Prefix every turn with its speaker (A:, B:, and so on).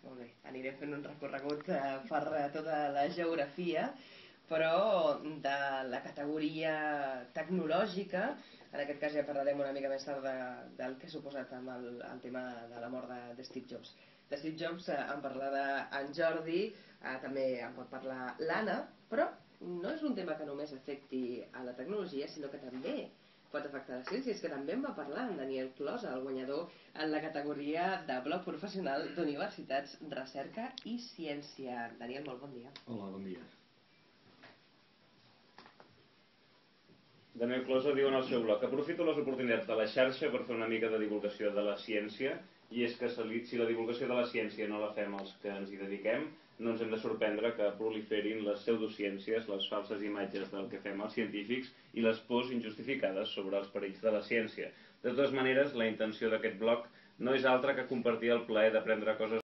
A: Molt bé, anirem fent un recorregut per tota la geografia, però de la categoria tecnològica, en aquest cas ja parlarem una mica més tard del que ha suposat amb el tema de la mort de Steve Jobs. De Steve Jobs en parlava en Jordi, també en pot parlar l'Anna, però no és un tema que només afecti a la tecnologia, sinó que també pot afectar la ciència. És que també en va parlar en Daniel Closa, el guanyador en la categoria de blog professional d'universitats, recerca i ciència. Daniel, molt bon dia.
B: Hola, bon dia.
C: Daniel Closa diu en el seu blog: aprofito les oportunitats de la xarxa per fer una mica de divulgació de la ciència, i és que si la divulgació de la ciència no la fem els que ens hi dediquem, no ens hem de sorprendre que proliferin les pseudociències, les falses imatges del que fem els científics i les pors injustificades sobre els perills de la ciència. De totes maneres, la intenció d'aquest blog no és altra que compartir el plaer d'aprendre coses